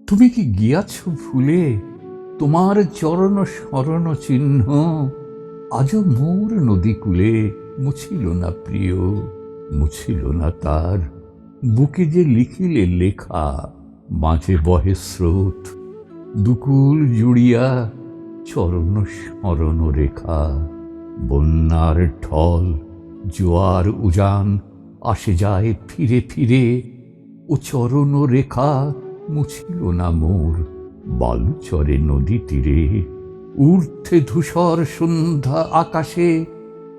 তুমি কি গিয়াছ ভুলে? তোমার চরণ স্মরণ চিহ্ন আজও মোর নদী কূলে মুছিল না প্রিয়, মুছিল না তার বুকে যে লিখিলে লেখা। মাঝে বহে স্রোত দুকুল জুড়িয়া চরণ স্মরণ রেখা। বন্যার ঢল জোয়ার উজান আসে যায় ফিরে ফিরে, ও চরণ রেখা মুছিল না মোর বালুচরে নদী তীরে। ঊর্ধ্বে ধূসর সন্ধ্যা আকাশে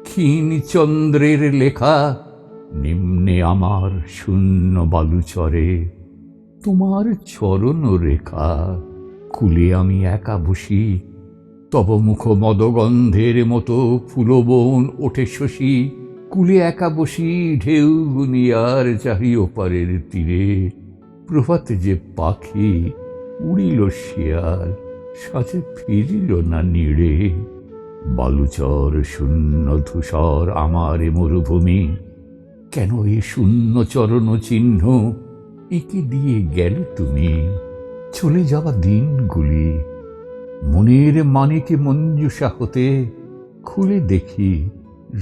ক্ষীণ চন্দ্রের লেখা, নিম্নে আমার শূন্য বালুচরে তোমার চরণ রেখা। কুলে আমি একা বসি, তব মুখ মদগন্ধের মতো ফুলবন ওঠে শশী। কুলে একা বসি ঢেউ বুনিয়ার চাহি ওপারের তীরে। প্রভাতে যে পাখি উড়িল শিয়াল, সাজে ফিরিল না নীড়ে। বালুচর শূন্য ধূসর আমার মরুভূমি, কেন এ শূন্য চরণ চিহ্ন এঁকে দিয়ে গেলে তুমি? চলে যাওয়া দিনগুলি মনের মানিকে মঞ্জুষা হতে খুলে দেখি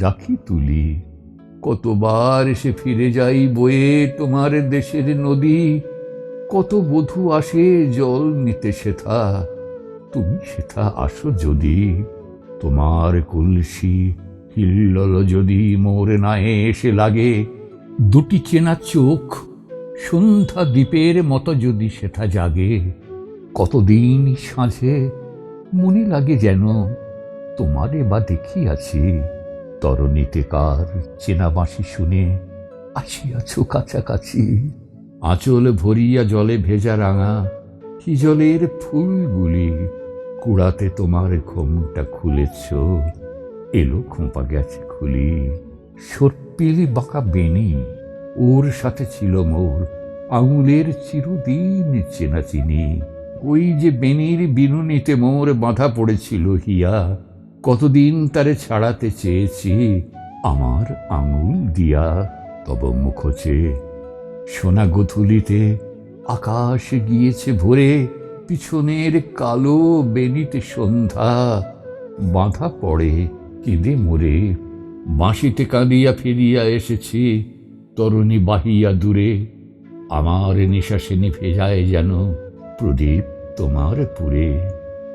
রাখি তুলি। কতবার এসে ফিরে যাই বয়ে তোমার দেশের নদী। কত বধূ আসে জল নিতে সেথা, তুমি সেথা আসো যদি। তোমার কলসি হিল্লোল যদি মোর নায়ে এসে লাগে, দুটি চেনা চোখ সন্ধ্যা দ্বীপের মতো যদি সেথা জাগে। কতদিন সাঁঝে মনে লাগে যেন তোমারে বা দেখিয়াছি। তরণীতে কার চেনা বাঁশি শুনে আসিয়াছ কাছাকাছি। আঁচল ভরিয়া জলে ভেজা রাঙা হিজলের ফুলগুলি, কুড়াতে তোমার ঘোমটা খুলেছ, এলো খোঁপা গেছে খুলি। সর্পিলি বাঁকা বেনি, ওর সাথে ছিল মোর আঙুলের চিরদিন চেনা চিনি। ওই যে বেনির বিনুনিতে মোর বাঁধা পড়েছিল হিয়া, কতদিন তারে ছাড়াতে চেয়েছি আমার আঙুল দিয়া। তব মুখচে সোনা গোধূলিতে আকাশ গিয়েছে ভরে, পিছনের কালো বেনিতে সন্ধ্যা বাঁধা পড়ে কেঁদে মোরে। বাঁশিতে কাঁদিয়া ফিরিয়া এসেছি তরুণী বাহিয়া দূরে। আমার নিঃশ্বাসে নিভে যায় যেন প্রদীপ তোমার পুরে।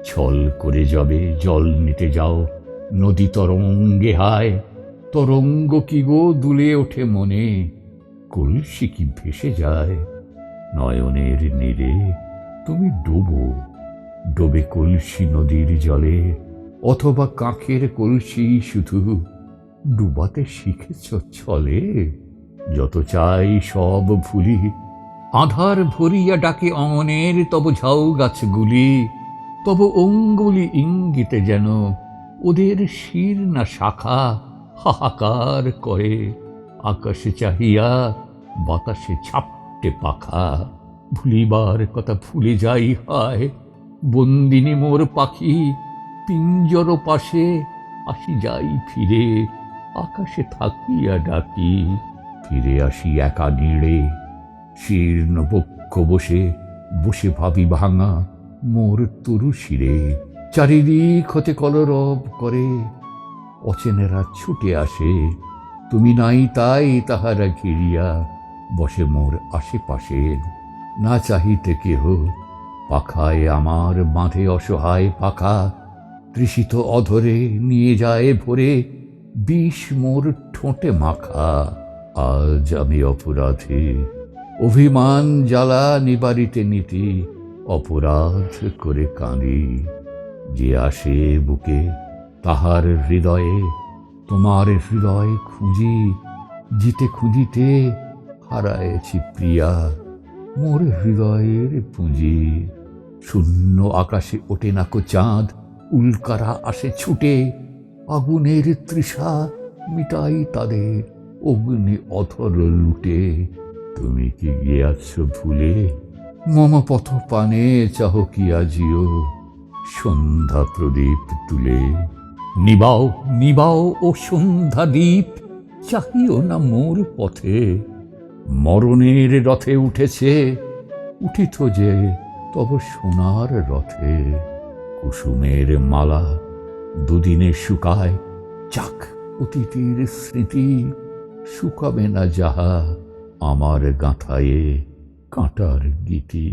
ছল করে যাবে জল নিতে যাও নদী তরঙ্গে হায়। তরঙ্গ কি গো দুলে ওঠে মনে, কলসি কি ভেসে যায়। নয়নের নীরে তুমি ডোবো, ডোবে কলসি নদীর জলে। অথবা কাঁখের কলসি শুধু ডুবাতে শিখেছ ছলে। যত চাই সব ভুলি, আধার ভরিয়া ডাকে অমনের তব ঝাউ গাছগুলি। তব অঙ্গুলি ইঙ্গিতে যেন ওদের শির না শাখা হাহাকার করে। আকাশে চাহিয়া বাতাসে ছাপটে পাখা, ভুলিবার কথা ভুলে যাই হায়। বন্দিনী মোর পাখি পিঞ্জর পাশে আসি যাই ফিরে, আকাশে থাকিয়া ডাকি। ফিরে আসি একা নীড়ে, শীর্ণ বক্ষ বসে বসে ভাবি ভাঙা মোর তরু শিরে। চারিদিক হতে কলরব করে অচেনেরা ছুটে আসে, তুমি নাই তাই তাহারা ঘিরিয়া বসে মোর আশেপাশে। না চাহিতে কেহ পাখায় আমার বাঁধে অসহায় পাখা। তৃষিত অধরে নিয়ে যায় ভরে বিষ মোর ঠোঁটে মাখা। আজ আমি অপরাধী, অভিমান জ্বালা নিবারিতে নীতি অপরাধ করে কাঁদি। যে আসে বুকে তাহার হৃদয়ে তোমার হৃদয় খুঁজি। জিতে খুঁজিতে হারায়েছি প্রিয়া মোর হৃদয়ের পুঁজি। শূন্য আকাশে ওঠে নাকো চাঁদ, উল্কারা আসে ছুটে। আগুনের তৃষা মিটাই তাদের অগ্নি অধর লুটে। তুমি কি গিয়াছ ভুলে মম পথ পানে চাহ কি আজিও সন্ধ্যা প্রদীপ তুলে। নিবাও নিবাও ও সন্ধ্যা দ্বীপ, চাহিও না মোর পথে। মরণের রথে উঠেছে উঠিত যে তব সোনার রথে কুসুমের মালা দুদিনে শুকায়, যাক অতীতের স্মৃতি শুকাবে না যাহা আমার গাঁথায়ে কাঁটার গীতি।